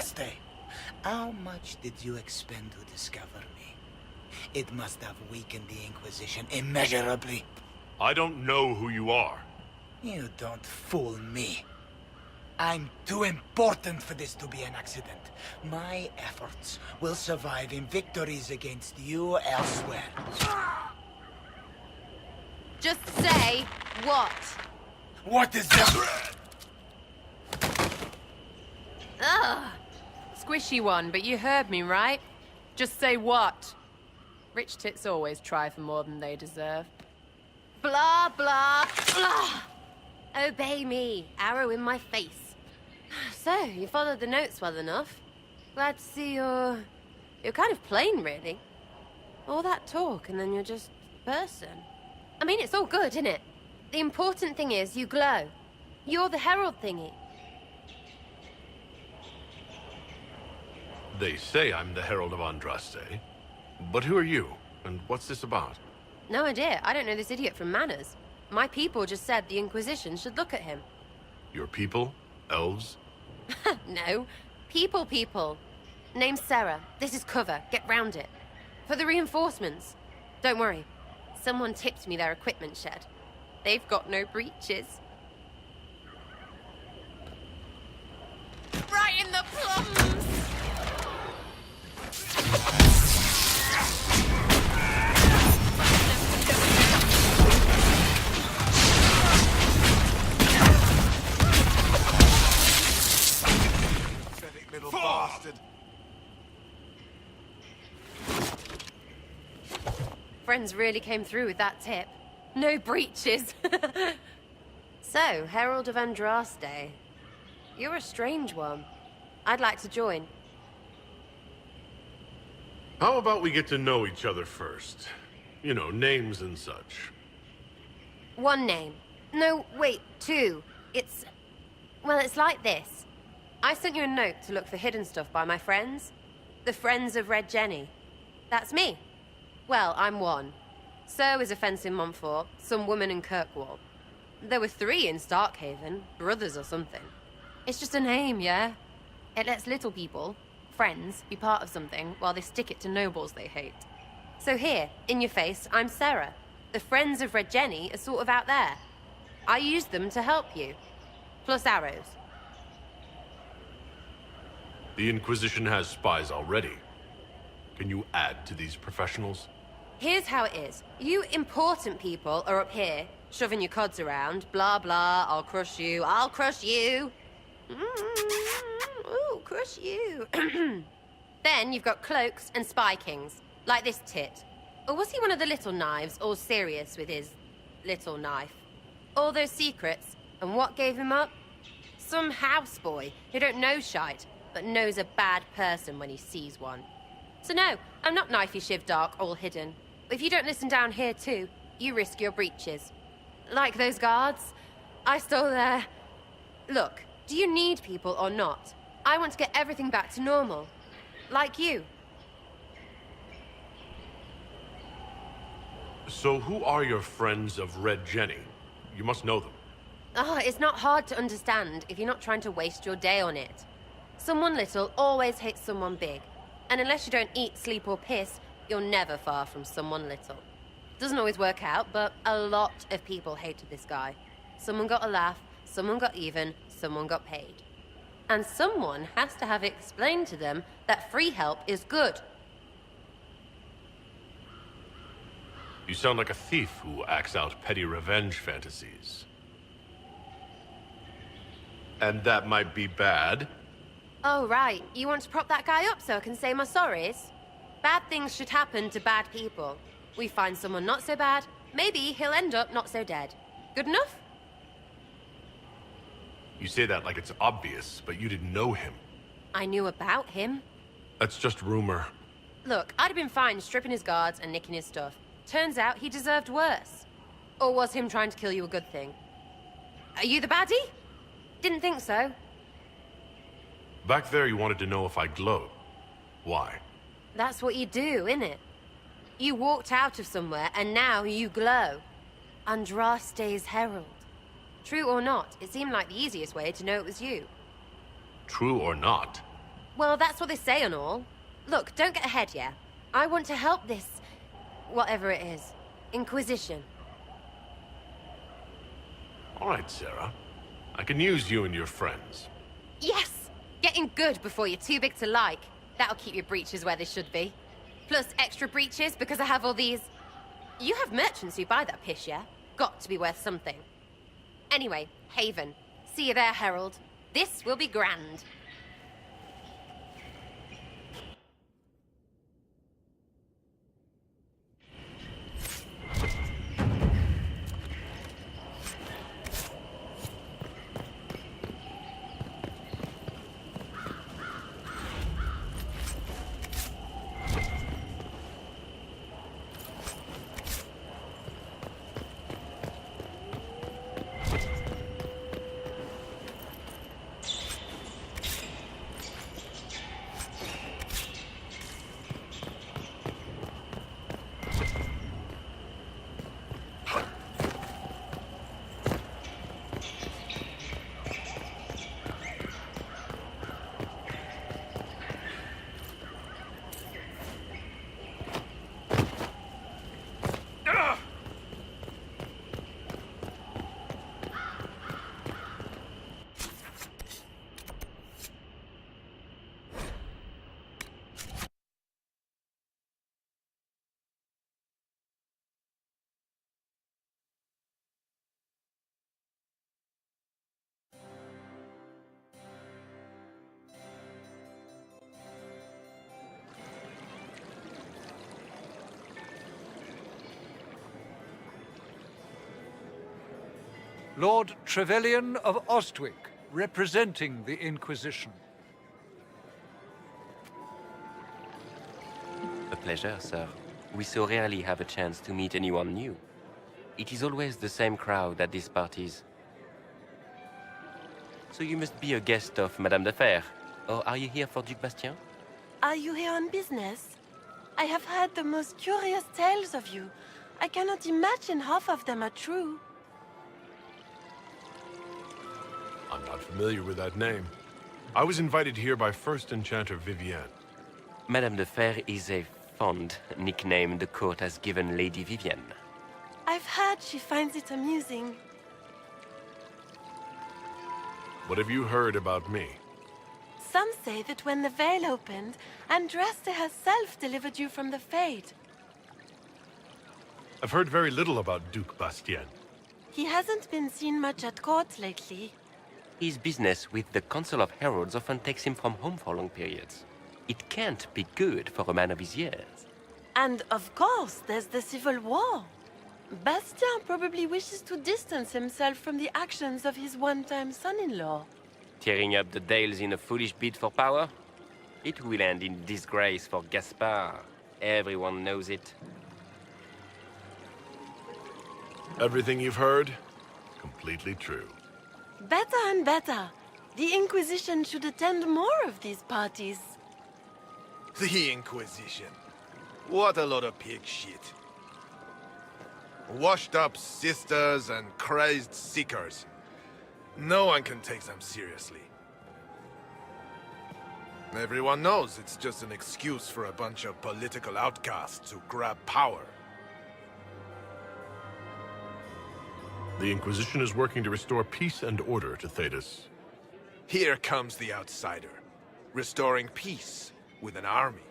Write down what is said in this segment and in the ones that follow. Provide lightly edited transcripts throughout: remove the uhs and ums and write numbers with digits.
Andraste! How much did you expend to discover me? It must have weakened the Inquisition immeasurably. I don't know who you are. You don't fool me. I'm too important for this to be an accident. My efforts will survive in victories against you elsewhere. Just say what? What is that? Ugh. Squishy one, but you heard me, right? Just say what? Rich tits always try for more than they deserve. Blah, blah, blah. Obey me. Arrow in my face. So, you followed the notes well enough. Glad to see you're kind of plain, really. All that talk, and then you're just person. I mean, it's all good, isn't it? The important thing is you glow. You're the herald thingy. They say I'm the Herald of Andraste. But who are you? And what's this about? No idea. I don't know this idiot from Manners. My people just said the Inquisition should look at him. Your people? Elves? No. People. Name's Sera. This is cover. Get round it. For the reinforcements. Don't worry. Someone tipped me their equipment shed. They've got no breaches. Right in the plums! Little bastard. Friends really came through with that tip. No breaches. So, Herald of Andraste. You're a strange one. I'd like to join. How about we get to know each other first? You know, names and such. One name. No, wait, two. Well, it's like this. I sent you a note to look for hidden stuff by my friends. The Friends of Red Jenny. That's me. Well, I'm one. So is a fence in Montfort, some woman in Kirkwall. There were 3 in Starkhaven, brothers or something. It's just a name, yeah? It lets little people, friends, be part of something while they stick it to nobles they hate. So here, in your face, I'm Sera. The Friends of Red Jenny are sort of out there. I use them to help you. Plus arrows. The Inquisition has spies already. Can you add to these professionals? Here's how it is. You important people are up here, shoving your cods around. Blah, blah, I'll crush you, I'll crush you. Ooh, crush you. Then you've got cloaks and spy kings, like this tit. Or was he one of the little knives, all serious with his little knife? All those secrets, and what gave him up? Some houseboy who don't know shite, but knows a bad person when he sees one. So no, I'm not knifey shiv dark, all hidden. If you don't listen down here too, you risk your breeches. Like those guards, I stole their... Look, do you need people or not? I want to get everything back to normal. Like you. So who are your Friends of Red Jenny? You must know them. Oh, it's not hard to understand if you're not trying to waste your day on it. Someone little always hates someone big. And unless you don't eat, sleep, or piss, you're never far from someone little. Doesn't always work out, but a lot of people hated this guy. Someone got a laugh, someone got even, someone got paid. And someone has to have explained to them that free help is good. You sound like a thief who acts out petty revenge fantasies. And that might be bad. Oh, right. You want to prop that guy up so I can say my sorries? Bad things should happen to bad people. We find someone not so bad, maybe he'll end up not so dead. Good enough? You say that like it's obvious, but you didn't know him. I knew about him. That's just rumor. Look, I'd have been fine stripping his guards and nicking his stuff. Turns out he deserved worse. Or was him trying to kill you a good thing? Are you the baddie? Didn't think so. Back there you wanted to know if I glowed. Why? That's what you do, innit? You walked out of somewhere and now you glow. Andraste's herald. True or not, it seemed like the easiest way to know it was you. True or not? Well, that's what they say and all. Look, don't get ahead, yeah? I want to help this... whatever it is. Inquisition. All right, Sera. I can use you and your friends. Yes! Getting good before you're too big to like. That'll keep your breeches where they should be. Plus extra breeches because I have all these... You have merchants who buy that piss, yeah? Got to be worth something. Anyway, Haven. See you there, Herald. This will be grand. Lord Trevelyan of Ostwick, representing the Inquisition. A pleasure, sir. We so rarely have a chance to meet anyone new. It is always the same crowd at these parties. So you must be a guest of Madame de Fer, or are you here for Duc Bastien? Are you here on business? I have heard the most curious tales of you. I cannot imagine half of them are true. I'm not familiar with that name. I was invited here by first Enchanter Vivienne. Madame de Fer is a fond nickname the court has given Lady Vivienne. I've heard she finds it amusing. What have you heard about me? Some say that when the veil opened, Andraste herself delivered you from the Fade. I've heard very little about Duc Bastien. He hasn't been seen much at court lately. His business with the Council of Heralds often takes him from home for long periods. It can't be good for a man of his years. And of course, there's the civil war. Bastien probably wishes to distance himself from the actions of his one-time son-in-law. Tearing up the Dales in a foolish bid for power? It will end in disgrace for Gaspard. Everyone knows it. Everything you've heard? Completely true. Better and better. The Inquisition should attend more of these parties. The Inquisition. What a lot of pig shit. Washed up sisters and crazed seekers. No one can take them seriously. Everyone knows it's just an excuse for a bunch of political outcasts to grab power. The Inquisition is working to restore peace and order to Thedas. Here comes the outsider, restoring peace with an army.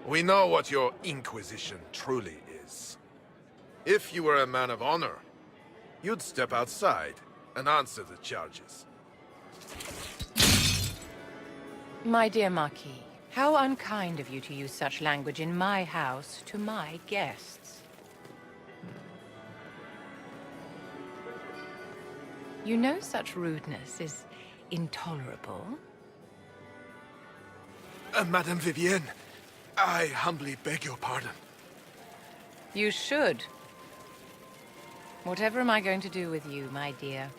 We know what your Inquisition truly is. If you were a man of honor, you'd step outside and answer the charges. My dear Marquis, how unkind of you to use such language in my house to my guests. You know such rudeness is intolerable. Madame Vivienne, I humbly beg your pardon. You should. Whatever am I going to do with you, my dear?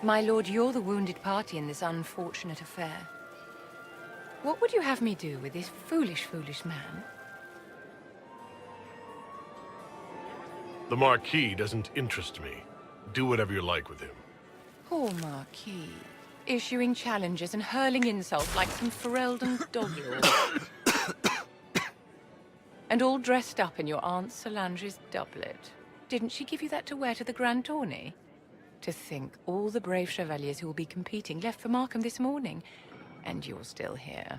My lord, you're the wounded party in this unfortunate affair. What would you have me do with this foolish, foolish man? The Marquis doesn't interest me. Do whatever you like with him. poor Marquis. Issuing challenges and hurling insults like some Ferelden doglord. And all dressed up in your Aunt Solange's doublet. Didn't she give you that to wear to the Grand Tourney? To think all the brave chevaliers who will be competing left for Markham this morning, and you're still here.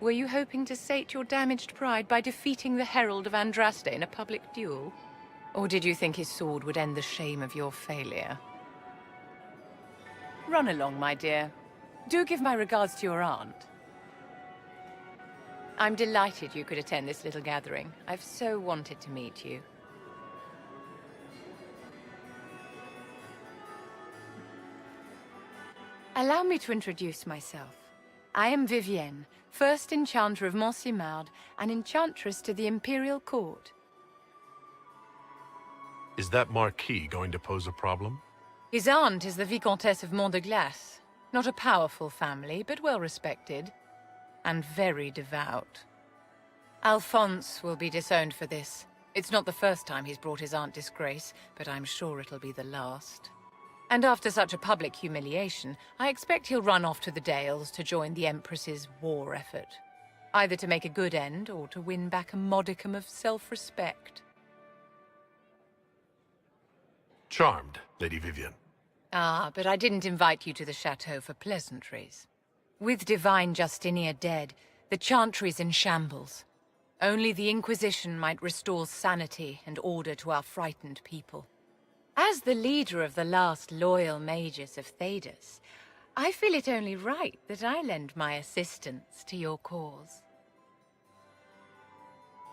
Were you hoping to sate your damaged pride by defeating the Herald of Andraste in a public duel? Or did you think his sword would end the shame of your failure? Run along, my dear. Do give my regards to your aunt. I'm delighted you could attend this little gathering. I've so wanted to meet you. Allow me to introduce myself. I am Vivienne, first Enchanter of Montsimard and Enchantress to the Imperial Court. Is that Marquis going to pose a problem? His aunt is the Vicomtesse of Mont de Glace. Not a powerful family, but well respected. And very devout. Alphonse will be disowned for this. It's not the first time he's brought his aunt disgrace, but I'm sure it'll be the last. And after such a public humiliation, I expect he'll run off to the Dales to join the Empress's war effort. Either to make a good end, or to win back a modicum of self-respect. Charmed, Lady Vivienne. Ah, but I didn't invite you to the chateau for pleasantries. With Divine Justinia dead, the Chantry's in shambles. Only the Inquisition might restore sanity and order to our frightened people. As the leader of the last loyal mages of Thedas, I feel it only right that I lend my assistance to your cause.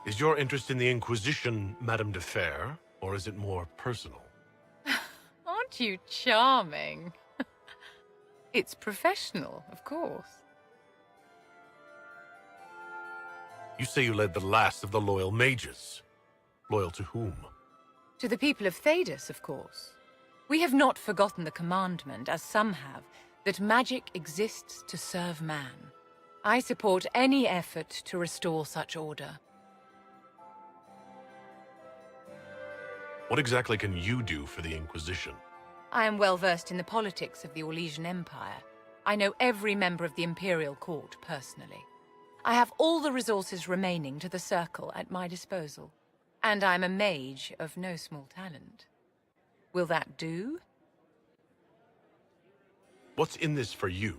Is your interest in the Inquisition, Madame de Fer, or is it more personal? Aren't you charming? It's professional, of course. You say you led the last of the loyal mages. Loyal to whom? To the people of Thedas, of course. We have not forgotten the commandment, as some have, that magic exists to serve man. I support any effort to restore such order. What exactly can you do for the Inquisition? I am well versed in the politics of the Orlesian Empire. I know every member of the Imperial Court personally. I have all the resources remaining to the Circle at my disposal. And I'm a mage of no small talent. Will that do? What's in this for you?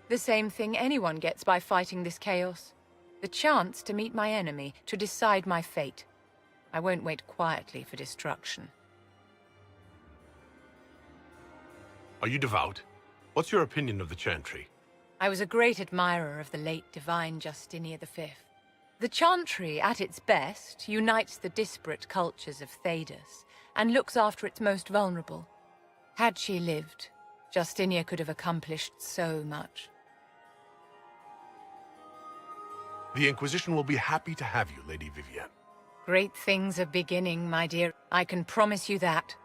The same thing anyone gets by fighting this chaos. The chance to meet my enemy, to decide my fate. I won't wait quietly for destruction. Are you devout? What's your opinion of the Chantry? I was a great admirer of the late Divine Justinia V. The Chantry, at its best, unites the disparate cultures of Thedas and looks after its most vulnerable. Had she lived, Justinia could have accomplished so much. The Inquisition will be happy to have you, Lady Vivienne. Great things are beginning, my dear. I can promise you that.